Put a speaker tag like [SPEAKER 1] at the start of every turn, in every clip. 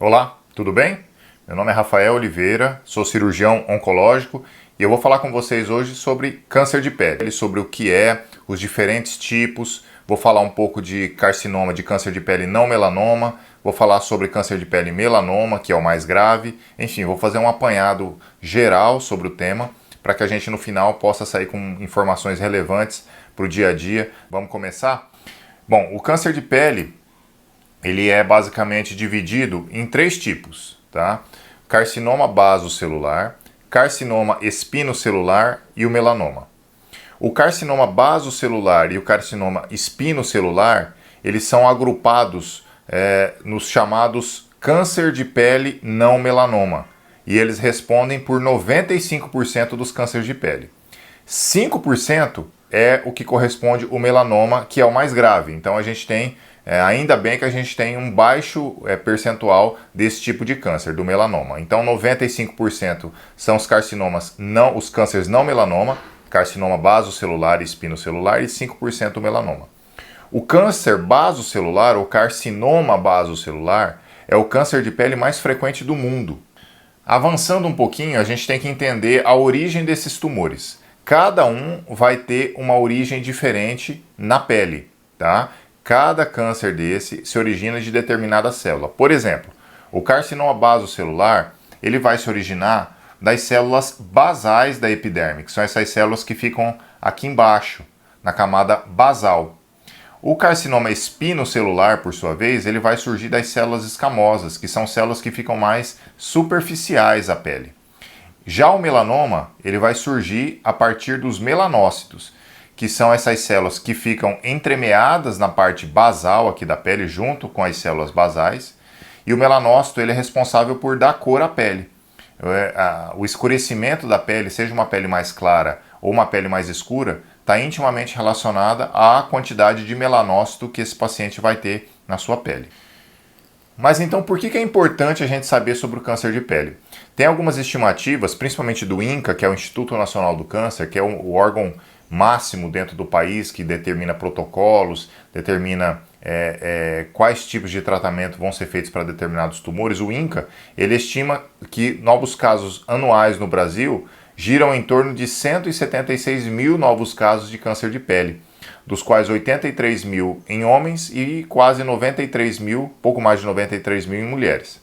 [SPEAKER 1] Olá, tudo bem? Meu nome é Rafael Oliveira, sou cirurgião oncológico e eu vou falar com vocês hoje sobre câncer de pele, sobre o que é, os diferentes tipos, vou falar um pouco de carcinoma, de câncer de pele não melanoma, vou falar sobre câncer de pele melanoma, que é o mais grave, enfim, vou fazer um apanhado geral sobre o tema para que a gente no final possa sair com informações relevantes para o dia a dia. Vamos começar? Bom, o câncer de pele ele é basicamente dividido em três tipos, tá? Carcinoma basocelular, carcinoma espinocelular e o melanoma. O carcinoma basocelular e o carcinoma espinocelular, eles são agrupados nos chamados câncer de pele não melanoma. E eles respondem por 95% dos cânceres de pele. 5% é o que corresponde ao melanoma, que é o mais grave. Então a gente tem, ainda bem que a gente tem um baixo percentual desse tipo de câncer, do melanoma. Então 95% são os carcinomas, os cânceres não melanoma, carcinoma basocelular e espinocelular, e 5% o melanoma. O câncer basocelular, ou carcinoma basocelular, é o câncer de pele mais frequente do mundo. Avançando um pouquinho, a gente tem que entender a origem desses tumores. Cada um vai ter uma origem diferente na pele, tá? Cada câncer desse se origina de determinada célula. Por exemplo, o carcinoma basocelular, ele vai se originar das células basais da epiderme, que são essas células que ficam aqui embaixo, na camada basal. O carcinoma espinocelular, por sua vez, ele vai surgir das células escamosas, que são células que ficam mais superficiais à pele. Já o melanoma, ele vai surgir a partir dos melanócitos, que são essas células que ficam entremeadas na parte basal aqui da pele, junto com as células basais, e o melanócito ele é responsável por dar cor à pele. O escurecimento da pele, seja uma pele mais clara ou uma pele mais escura, está intimamente relacionada à quantidade de melanócito que esse paciente vai ter na sua pele. Mas então por que é importante a gente saber sobre o câncer de pele? Tem algumas estimativas, principalmente do INCA, que é o Instituto Nacional do Câncer, que é o órgão máximo dentro do país, que determina protocolos, determina quais tipos de tratamento vão ser feitos para determinados tumores. O INCA, ele estima que novos casos anuais no Brasil giram em torno de 176 mil novos casos de câncer de pele, dos quais 83 mil em homens e quase 93 mil, pouco mais de 93 mil em mulheres.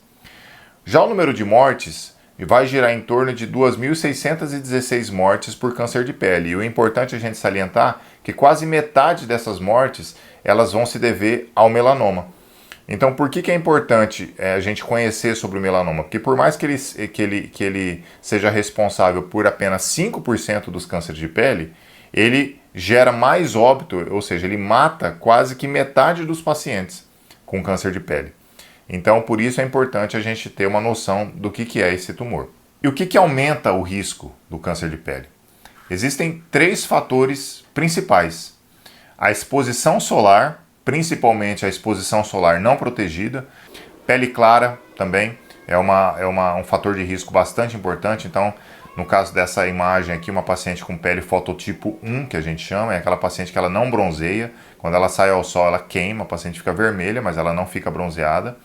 [SPEAKER 1] Já o número de mortes vai girar em torno de 2.616 mortes por câncer de pele. E o importante é a gente salientar que quase metade dessas mortes elas vão se dever ao melanoma. Então, por que é importante a gente conhecer sobre o melanoma? Porque por mais que ele seja responsável por apenas 5% dos cânceres de pele, ele gera mais óbito, ou seja, ele mata quase que metade dos pacientes com câncer de pele. Então, por isso é importante a gente ter uma noção do que é esse tumor. E o que aumenta o risco do câncer de pele? Existem três fatores principais. A exposição solar, principalmente a exposição solar não protegida. Pele clara também é um fator de risco bastante importante. Então, no caso dessa imagem aqui, uma paciente com pele fototipo 1, que a gente chama, é aquela paciente que ela não bronzeia. Quando ela sai ao sol, ela queima, a paciente fica vermelha, mas ela não fica bronzeada.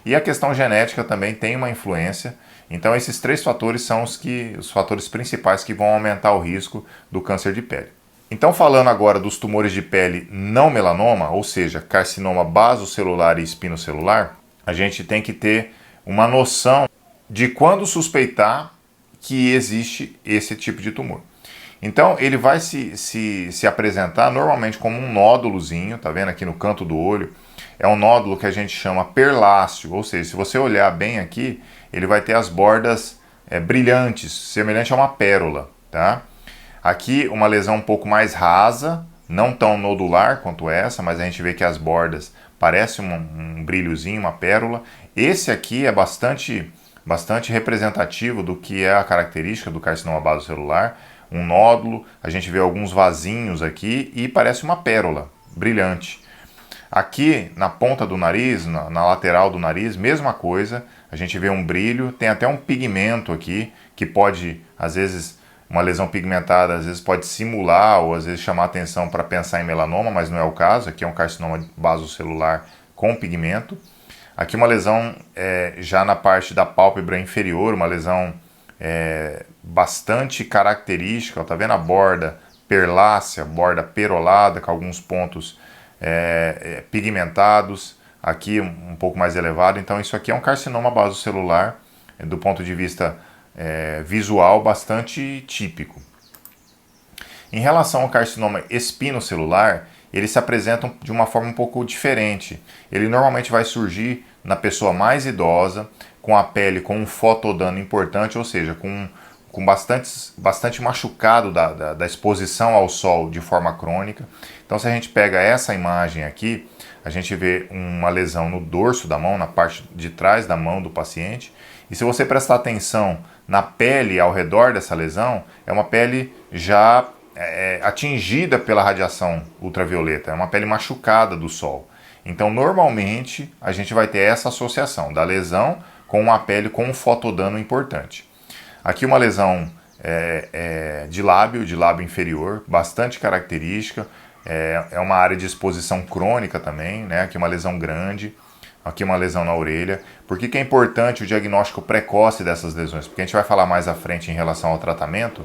[SPEAKER 1] E a questão genética também tem uma influência. Então, esses três fatores são os fatores principais que vão aumentar o risco do câncer de pele. Então, falando agora dos tumores de pele não melanoma, ou seja, carcinoma basocelular e espinocelular, a gente tem que ter uma noção de quando suspeitar que existe esse tipo de tumor. Então, ele vai se apresentar normalmente como um nódulozinho, tá vendo aqui no canto do olho? É um nódulo que a gente chama perláceo, ou seja, se você olhar bem aqui, ele vai ter as bordas brilhantes, semelhante a uma pérola, tá? Aqui uma lesão um pouco mais rasa, não tão nodular quanto essa, mas a gente vê que as bordas parecem um brilhozinho, uma pérola. Esse aqui é bastante representativo do que é a característica do carcinoma basocelular. Um nódulo, a gente vê alguns vasinhos aqui e parece uma pérola brilhante. Aqui na ponta do nariz, na lateral do nariz, mesma coisa, a gente vê um brilho, tem até um pigmento aqui que pode, às vezes, uma lesão pigmentada às vezes pode simular ou às vezes chamar atenção para pensar em melanoma, mas não é o caso. Aqui é um carcinoma basocelular com pigmento. Aqui uma lesão já na parte da pálpebra inferior, uma lesão bastante característica, ó, tá vendo a borda perlácea, borda perolada, com alguns pontos pigmentados, aqui um pouco mais elevado. Então isso aqui é um carcinoma basocelular, do ponto de vista visual, bastante típico. Em relação ao carcinoma espinocelular, eles se apresentam de uma forma um pouco diferente. Ele normalmente vai surgir na pessoa mais idosa, com a pele com um fotodano importante, ou seja, com bastante machucado da exposição ao sol de forma crônica. Então, se a gente pega essa imagem aqui, a gente vê uma lesão no dorso da mão, na parte de trás da mão do paciente. E se você prestar atenção na pele ao redor dessa lesão, é uma pele já atingida pela radiação ultravioleta, é uma pele machucada do sol. Então, normalmente, a gente vai ter essa associação da lesão com uma pele com um fotodano importante. Aqui uma lesão de lábio inferior, bastante característica, é uma área de exposição crônica também, né? Aqui uma lesão grande, aqui uma lesão na orelha. Por que é importante o diagnóstico precoce dessas lesões? Porque a gente vai falar mais à frente em relação ao tratamento.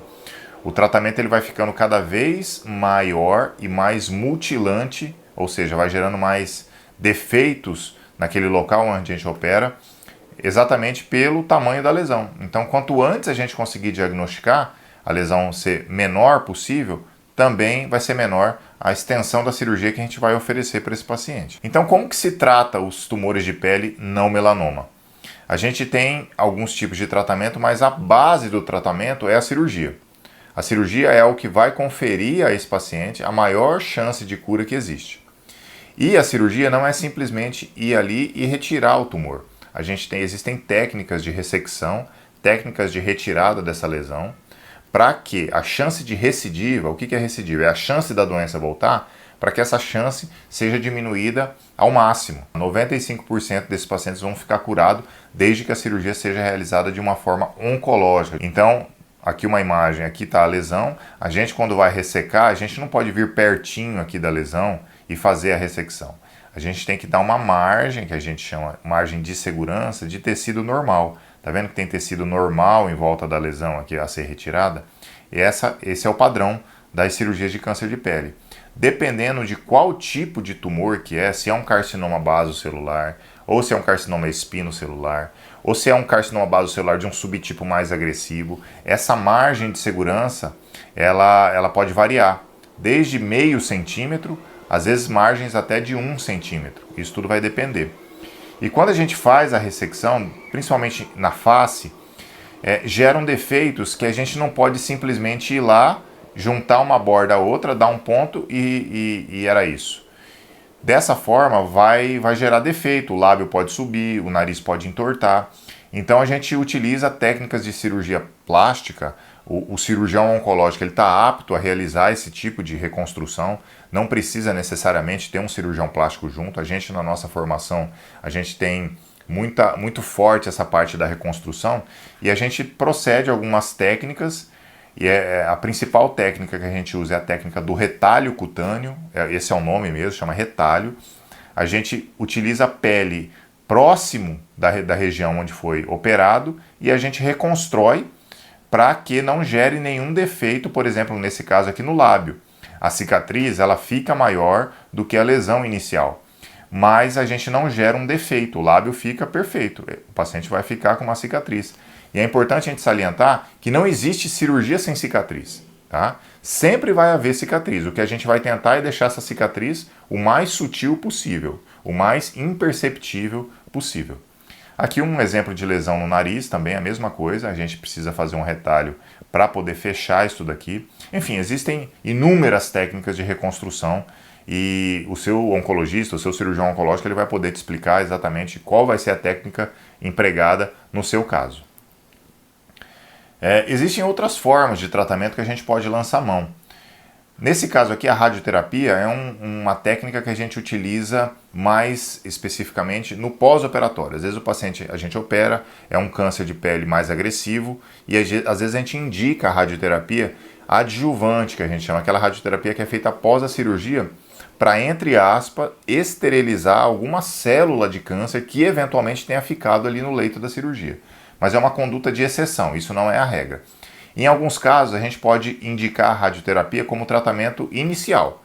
[SPEAKER 1] O tratamento ele vai ficando cada vez maior e mais mutilante, ou seja, vai gerando mais defeitos naquele local onde a gente opera, exatamente pelo tamanho da lesão. Então, quanto antes a gente conseguir diagnosticar, a lesão ser menor possível, também vai ser menor a extensão da cirurgia que a gente vai oferecer para esse paciente. Então, como que se trata os tumores de pele não melanoma? A gente tem alguns tipos de tratamento, mas a base do tratamento é a cirurgia. A cirurgia é o que vai conferir a esse paciente a maior chance de cura que existe. E a cirurgia não é simplesmente ir ali e retirar o tumor. Existem técnicas de ressecção, técnicas de retirada dessa lesão, para que a chance de recidiva, o que é recidiva? É a chance da doença voltar, para que essa chance seja diminuída ao máximo. 95% desses pacientes vão ficar curados desde que a cirurgia seja realizada de uma forma oncológica. Então, aqui uma imagem, aqui está a lesão. A gente, quando vai ressecar, a gente não pode vir pertinho aqui da lesão e fazer a ressecção. A gente tem que dar uma margem, que a gente chama margem de segurança, de tecido normal. Tá vendo que tem tecido normal em volta da lesão aqui a ser retirada? Esse é o padrão das cirurgias de câncer de pele. Dependendo de qual tipo de tumor que é, se é um carcinoma basocelular, ou se é um carcinoma espinocelular, ou se é um carcinoma basocelular de um subtipo mais agressivo, essa margem de segurança, ela pode variar, desde meio centímetro, às vezes margens até de 1 centímetro. Isso tudo vai depender. E quando a gente faz a ressecção, principalmente na face, geram defeitos que a gente não pode simplesmente ir lá, juntar uma borda a outra, dar um ponto e era isso. Dessa forma vai gerar defeito, o lábio pode subir, o nariz pode entortar. Então a gente utiliza técnicas de cirurgia plástica. O cirurgião oncológico está apto a realizar esse tipo de reconstrução, não precisa necessariamente ter um cirurgião plástico junto. A gente, na nossa formação, a gente tem muito forte essa parte da reconstrução e a gente procede a algumas técnicas. E a principal técnica que a gente usa é a técnica do retalho cutâneo, esse é o nome mesmo, chama retalho. A gente utiliza a pele próximo da região onde foi operado e a gente reconstrói para que não gere nenhum defeito, por exemplo, nesse caso aqui no lábio. A cicatriz ela fica maior do que a lesão inicial, mas a gente não gera um defeito, o lábio fica perfeito, o paciente vai ficar com uma cicatriz. E é importante a gente salientar que não existe cirurgia sem cicatriz, tá? Sempre vai haver cicatriz. O que a gente vai tentar é deixar essa cicatriz o mais sutil possível, o mais imperceptível possível. Aqui um exemplo de lesão no nariz, também a mesma coisa, a gente precisa fazer um retalho para poder fechar isso daqui. Enfim, existem inúmeras técnicas de reconstrução e o seu oncologista, o seu cirurgião oncológico, ele vai poder te explicar exatamente qual vai ser a técnica empregada no seu caso. Existem outras formas de tratamento que a gente pode lançar mão. Nesse caso aqui, a radioterapia é uma técnica que a gente utiliza mais especificamente no pós-operatório. Às vezes o paciente, a gente opera, é um câncer de pele mais agressivo e às vezes a gente indica a radioterapia adjuvante, que a gente chama, aquela radioterapia que é feita após a cirurgia, para, entre aspas, esterilizar alguma célula de câncer que eventualmente tenha ficado ali no leito da cirurgia. Mas é uma conduta de exceção, isso não é a regra. Em alguns casos, a gente pode indicar a radioterapia como tratamento inicial.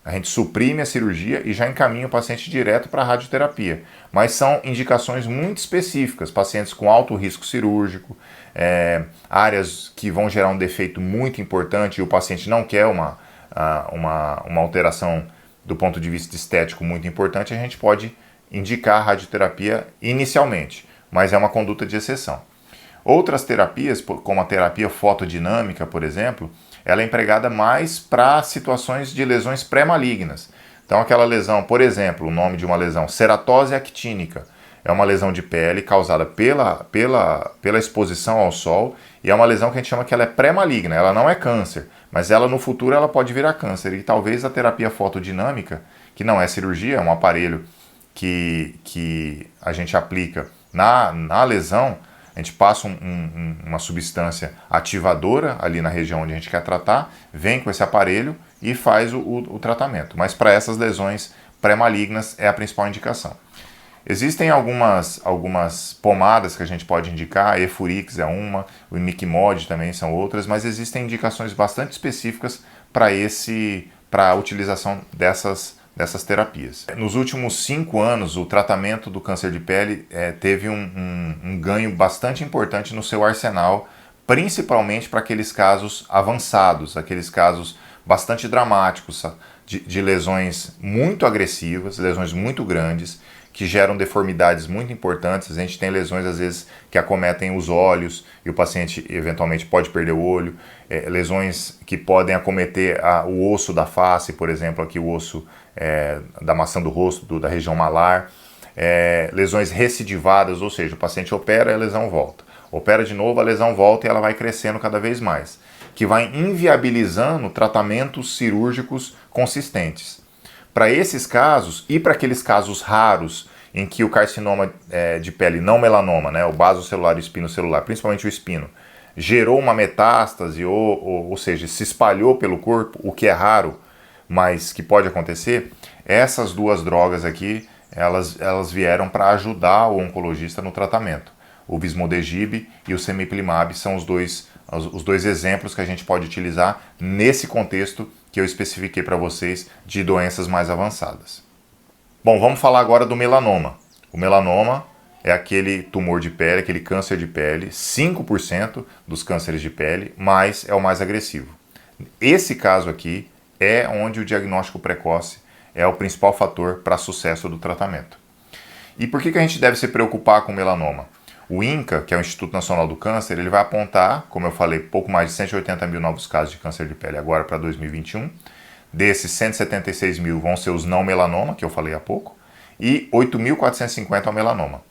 [SPEAKER 1] A gente suprime a cirurgia e já encaminha o paciente direto para a radioterapia. Mas são indicações muito específicas, pacientes com alto risco cirúrgico, áreas que vão gerar um defeito muito importante e o paciente não quer uma alteração do ponto de vista estético muito importante, a gente pode indicar a radioterapia inicialmente, mas é uma conduta de exceção. Outras terapias, como a terapia fotodinâmica, por exemplo, ela é empregada mais para situações de lesões pré-malignas. Então aquela lesão, por exemplo, o nome de uma lesão, ceratose actínica, é uma lesão de pele causada pela exposição ao sol e é uma lesão que a gente chama que ela é pré-maligna, ela não é câncer, mas ela no futuro ela pode virar câncer e talvez a terapia fotodinâmica, que não é cirurgia, é um aparelho que a gente aplica na lesão, a gente passa uma substância ativadora ali na região onde a gente quer tratar, vem com esse aparelho e faz o tratamento. Mas para essas lesões pré-malignas é a principal indicação. Existem algumas pomadas que a gente pode indicar, a Efurix é uma, o Imiquimod também são outras, mas existem indicações bastante específicas para a utilização dessas terapias. Nos últimos 5 anos, o tratamento do câncer de pele teve um ganho bastante importante no seu arsenal, principalmente para aqueles casos avançados, aqueles casos bastante dramáticos, de lesões muito agressivas, lesões muito grandes, que geram deformidades muito importantes. A gente tem lesões, às vezes, que acometem os olhos e o paciente eventualmente pode perder o olho. Lesões que podem acometer o osso da face, por exemplo, aqui o osso da maçã do rosto, da região malar. Lesões recidivadas, ou seja, o paciente opera e a lesão volta. Opera de novo, a lesão volta e ela vai crescendo cada vez mais, que vai inviabilizando tratamentos cirúrgicos consistentes. Para esses casos e para aqueles casos raros em que o carcinoma de pele, não melanoma, né, o basocelular e o espinocelular, principalmente o espino, gerou uma metástase, ou seja, se espalhou pelo corpo, o que é raro, mas que pode acontecer, essas duas drogas aqui, elas vieram para ajudar o oncologista no tratamento. O Vismodegib e o Cemiplimab são os dois exemplos que a gente pode utilizar nesse contexto que eu especifiquei para vocês de doenças mais avançadas. Bom, vamos falar agora do melanoma. O melanoma é aquele tumor de pele, aquele câncer de pele, 5% dos cânceres de pele, mas é o mais agressivo. Esse caso aqui é onde o diagnóstico precoce é o principal fator para sucesso do tratamento. E por que a gente deve se preocupar com o melanoma? O INCA, que é o Instituto Nacional do Câncer, ele vai apontar, como eu falei, pouco mais de 180 mil novos casos de câncer de pele agora para 2021. Desses, 176 mil vão ser os não melanoma, que eu falei há pouco, e 8.450 ao melanoma.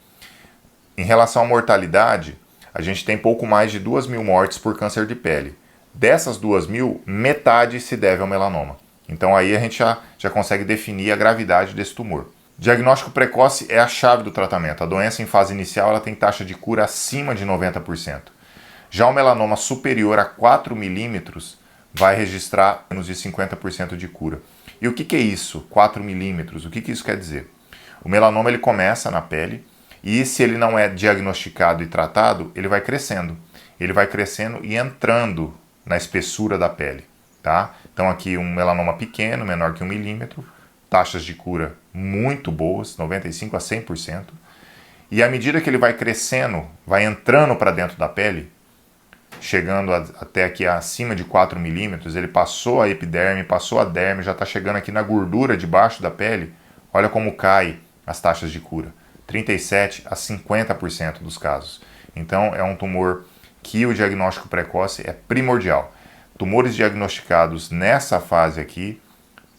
[SPEAKER 1] Em relação à mortalidade, a gente tem pouco mais de 2 mil mortes por câncer de pele. Dessas 2 mil, metade se deve ao melanoma. Então aí a gente já consegue definir a gravidade desse tumor. Diagnóstico precoce é a chave do tratamento. A doença em fase inicial ela tem taxa de cura acima de 90%. Já o melanoma superior a 4 milímetros vai registrar menos de 50% de cura. E o que é isso, 4 milímetros? O que isso quer dizer? O melanoma ele começa na pele e se ele não é diagnosticado e tratado, ele vai crescendo. Ele vai crescendo e entrando na espessura da pele. Tá? Então aqui um melanoma pequeno, menor que 1 milímetro, taxas de cura muito boas, 95% a 100%. E à medida que ele vai crescendo, vai entrando para dentro da pele, chegando até aqui acima de 4 milímetros, ele passou a epiderme, passou a derme, já está chegando aqui na gordura debaixo da pele, olha como cai as taxas de cura, 37% a 50% dos casos. Então é um tumor que o diagnóstico precoce é primordial. Tumores diagnosticados nessa fase aqui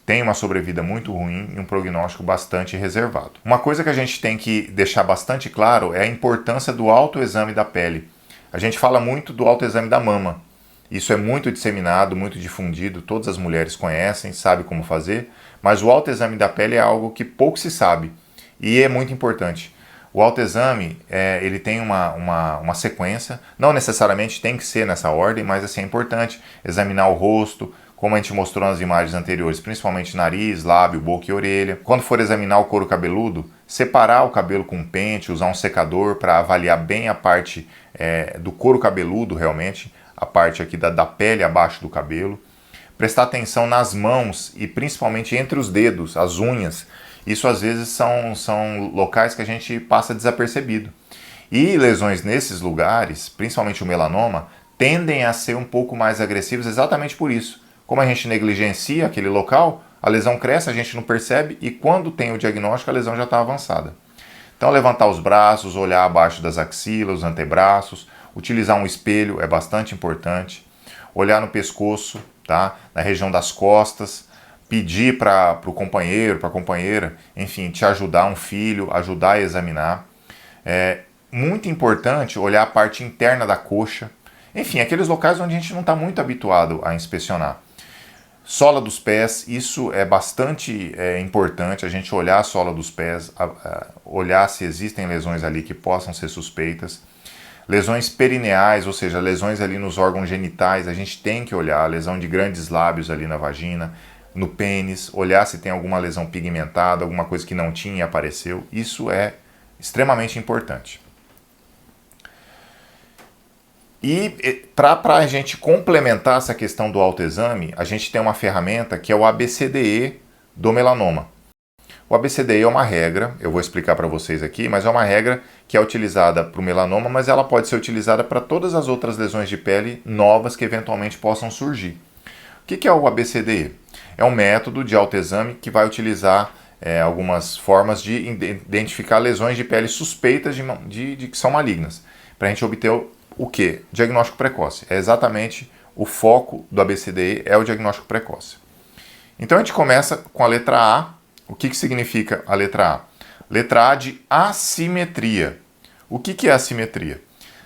[SPEAKER 1] têm uma sobrevida muito ruim e um prognóstico bastante reservado. Uma coisa que a gente tem que deixar bastante claro é a importância do autoexame da pele. A gente fala muito do autoexame da mama. Isso é muito disseminado, muito difundido, todas as mulheres conhecem, sabem como fazer, mas o autoexame da pele é algo que pouco se sabe e é muito importante. O autoexame, ele tem uma sequência, não necessariamente tem que ser nessa ordem, mas assim, é importante examinar o rosto como a gente mostrou nas imagens anteriores, principalmente nariz, lábio, boca e orelha. Quando for examinar o couro cabeludo, separar o cabelo com um pente, usar um secador para avaliar bem a parte do couro cabeludo realmente, a parte aqui da pele abaixo do cabelo. Prestar atenção nas mãos e principalmente entre os dedos, as unhas. Isso às vezes são locais que a gente passa desapercebido. E lesões nesses lugares, principalmente o melanoma, tendem a ser um pouco mais agressivas exatamente por isso. Como a gente negligencia aquele local, a lesão cresce, a gente não percebe e quando tem o diagnóstico a lesão já está avançada. Então levantar os braços, olhar abaixo das axilas, os antebraços, utilizar um espelho é bastante importante. Olhar no pescoço, tá? Na região das costas, pedir para o companheiro, para a companheira, enfim, te ajudar, um filho, ajudar a examinar. É muito importante olhar a parte interna da coxa, enfim, aqueles locais onde a gente não está muito habituado a inspecionar. Sola dos pés, isso é bastante importante, a gente olhar a sola dos pés, olhar se existem lesões ali que possam ser suspeitas. Lesões perineais, ou seja, lesões ali nos órgãos genitais, a gente tem que olhar, lesão de grandes lábios ali na vagina, no pênis, olhar se tem alguma lesão pigmentada, alguma coisa que não tinha e apareceu, isso é extremamente importante. E para a gente complementar essa questão do autoexame, a gente tem uma ferramenta que é o ABCDE do melanoma. O ABCDE é uma regra, eu vou explicar para vocês aqui, mas é uma regra que é utilizada para o melanoma, mas ela pode ser utilizada para todas as outras lesões de pele novas que eventualmente possam surgir. O que é o ABCDE? É um método de autoexame que vai utilizar algumas formas de identificar lesões de pele suspeitas de que são malignas, para a gente obter o que? Diagnóstico precoce. É exatamente o foco do ABCDE, é o diagnóstico precoce. Então a gente começa com a letra A. O que significa a letra A? Letra A de assimetria. O que é assimetria?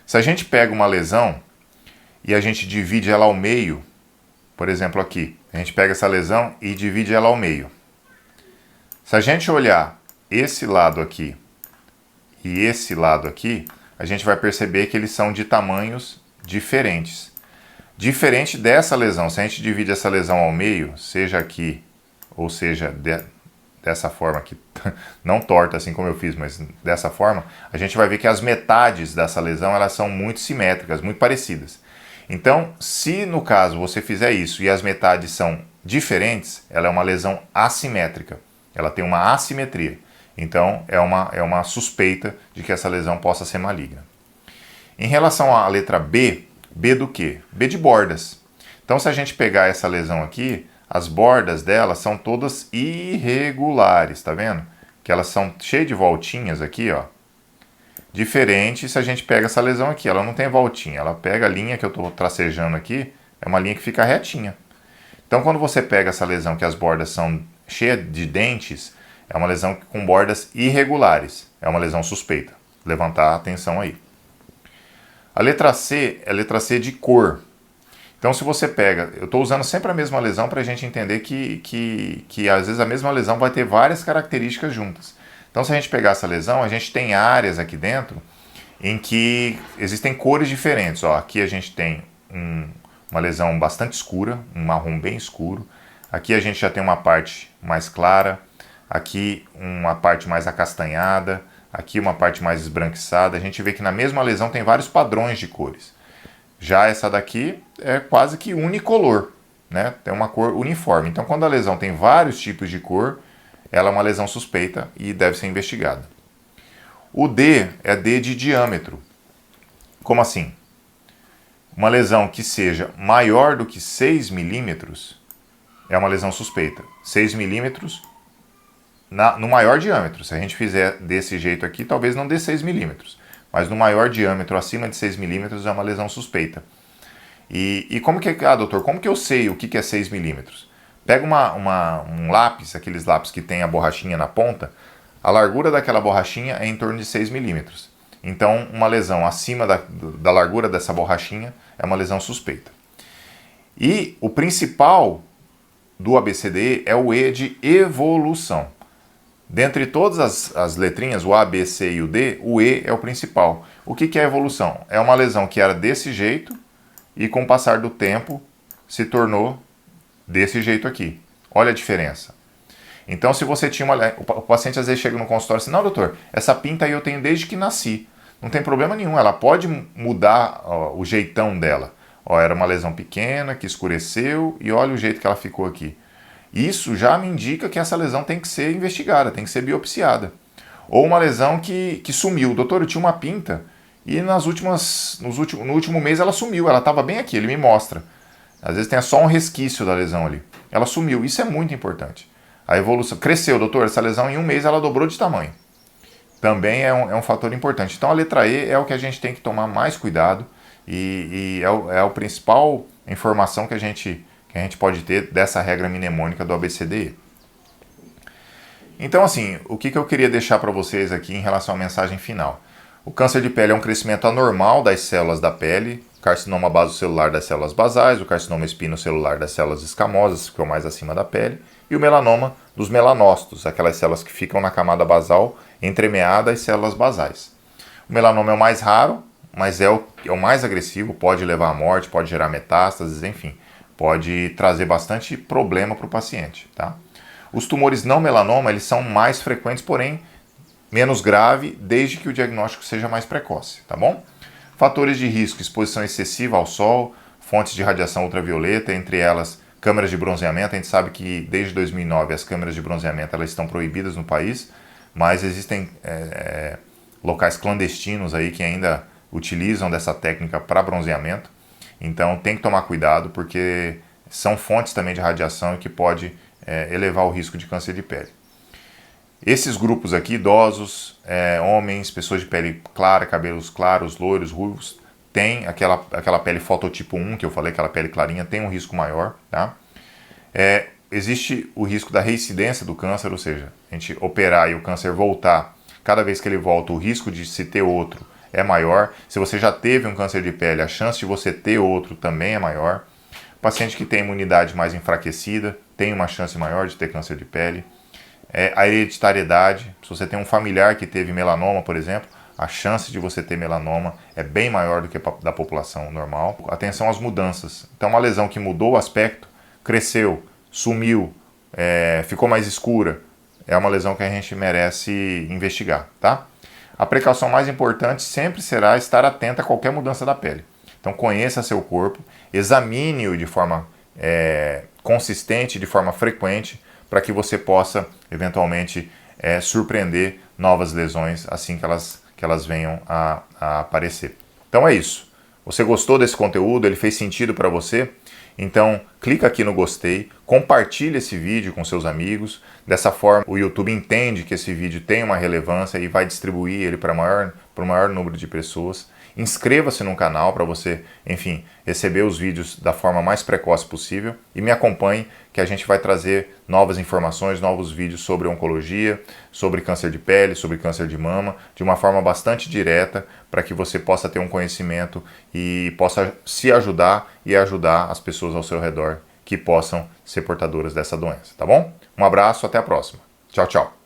[SPEAKER 1] Se a gente pega uma lesão e a gente divide ela ao meio, por exemplo aqui, a gente pega essa lesão e divide ela ao meio. Se a gente olhar esse lado aqui e esse lado aqui, a gente vai perceber que eles são de tamanhos diferentes. Diferente dessa lesão, se a gente divide essa lesão ao meio, seja aqui, ou seja, dessa forma aqui, não torta assim como eu fiz, mas dessa forma, a gente vai ver que as metades dessa lesão elas são muito simétricas, muito parecidas. Então, se no caso você fizer isso e as metades são diferentes, ela é uma lesão assimétrica, ela tem uma assimetria. Então, é uma suspeita de que essa lesão possa ser maligna. Em relação à letra B, B do quê? B de bordas. Então, se a gente pegar essa lesão aqui, as bordas dela são todas irregulares, tá vendo? Que elas são cheias de voltinhas aqui, ó. Diferente se a gente pega essa lesão aqui, ela não tem voltinha. Ela pega a linha que eu estou tracejando aqui, é uma linha que fica retinha. Então, quando você pega essa lesão que as bordas são cheias de dentes, é uma lesão com bordas irregulares. É uma lesão suspeita. Levantar a atenção aí. A letra C é a letra C de cor. Então, se você pega... Eu estou usando sempre a mesma lesão para a gente entender que às vezes a mesma lesão vai ter várias características juntas. Então, se a gente pegar essa lesão, a gente tem áreas aqui dentro em que existem cores diferentes. Ó, aqui a gente tem uma lesão bastante escura, um marrom bem escuro. Aqui a gente já tem uma parte mais clara. Aqui uma parte mais acastanhada, aqui uma parte mais esbranquiçada. A gente vê que na mesma lesão tem vários padrões de cores. Já essa daqui é quase que unicolor, né? Tem uma cor uniforme. Então, quando a lesão tem vários tipos de cor, ela é uma lesão suspeita e deve ser investigada. O D é D de diâmetro. Como assim? Uma lesão que seja maior do que 6 milímetros é uma lesão suspeita. 6 milímetros no maior diâmetro. Se a gente fizer desse jeito aqui, talvez não dê 6 milímetros. Mas no maior diâmetro, acima de 6 milímetros, é uma lesão suspeita. E como que... Ah, doutor, como que eu sei o que é 6 milímetros? Pega um lápis, aqueles lápis que tem a borrachinha na ponta, a largura daquela borrachinha é em torno de 6 milímetros. Então, uma lesão acima da largura dessa borrachinha é uma lesão suspeita. E o principal do ABCDE é o E de evolução. Dentre todas as letrinhas, o A, B, C e o D, o E é o principal. O que é a evolução? É uma lesão que era desse jeito e com o passar do tempo se tornou desse jeito aqui. Olha a diferença. Então, se você tinha o paciente às vezes chega no consultório e diz, não, doutor, essa pinta aí eu tenho desde que nasci. Não tem problema nenhum, ela pode mudar o jeitão dela. Ó, era uma lesão pequena, que escureceu, e olha o jeito que ela ficou aqui. Isso já me indica que essa lesão tem que ser investigada, tem que ser biopsiada. Ou uma lesão que sumiu. Doutor, eu tinha uma pinta, e no último mês ela sumiu, ela estava bem aqui, ele me mostra. Às vezes tem só um resquício da lesão ali. Ela sumiu, isso é muito importante. A evolução cresceu, doutor, essa lesão em um mês ela dobrou de tamanho. Também é um fator importante. Então a letra E é o que a gente tem que tomar mais cuidado e é a principal informação que a gente pode ter dessa regra mnemônica do ABCDE. Então assim, o que eu queria deixar para vocês aqui em relação à mensagem final? O câncer de pele é um crescimento anormal das células da pele, o carcinoma basocelular das células basais, o carcinoma espinocelular das células escamosas, que ficam mais acima da pele, e o melanoma dos melanócitos, aquelas células que ficam na camada basal, entremeadas às células basais. O melanoma é o mais raro, mas é o mais agressivo, pode levar à morte, pode gerar metástases, enfim, pode trazer bastante problema para o paciente. Tá? Os tumores não melanoma, eles são mais frequentes, porém menos grave, desde que o diagnóstico seja mais precoce, tá bom? Fatores de risco, exposição excessiva ao sol, fontes de radiação ultravioleta, entre elas câmeras de bronzeamento. A gente sabe que desde 2009 as câmeras de bronzeamento elas estão proibidas no país, mas existem locais clandestinos aí que ainda utilizam dessa técnica para bronzeamento. Então tem que tomar cuidado porque são fontes também de radiação e que pode elevar o risco de câncer de pele. Esses grupos aqui, idosos, homens, pessoas de pele clara, cabelos claros, loiros, ruivos, tem aquela pele fototipo 1, que eu falei, aquela pele clarinha, tem um risco maior. Tá? Existe o risco da reincidência do câncer, ou seja, a gente operar e o câncer voltar, cada vez que ele volta, o risco de se ter outro é maior. Se você já teve um câncer de pele, a chance de você ter outro também é maior. Paciente que tem imunidade mais enfraquecida tem uma chance maior de ter câncer de pele. A hereditariedade, se você tem um familiar que teve melanoma, por exemplo, a chance de você ter melanoma é bem maior do que da população normal. Atenção às mudanças. Então, uma lesão que mudou o aspecto, cresceu, sumiu, ficou mais escura, é uma lesão que a gente merece investigar, tá? A precaução mais importante sempre será estar atento a qualquer mudança da pele. Então, conheça seu corpo, examine-o de forma consistente, de forma frequente, para que você possa, eventualmente, surpreender novas lesões assim que elas venham a aparecer. Então é isso. Você gostou desse conteúdo? Ele fez sentido para você? Então clica aqui no gostei, compartilhe esse vídeo com seus amigos. Dessa forma o YouTube entende que esse vídeo tem uma relevância e vai distribuir ele para o maior número de pessoas. Inscreva-se no canal para você, enfim, receber os vídeos da forma mais precoce possível e me acompanhe que a gente vai trazer novas informações, novos vídeos sobre oncologia, sobre câncer de pele, sobre câncer de mama, de uma forma bastante direta para que você possa ter um conhecimento e possa se ajudar e ajudar as pessoas ao seu redor que possam ser portadoras dessa doença, tá bom? Um abraço, até a próxima. Tchau, tchau.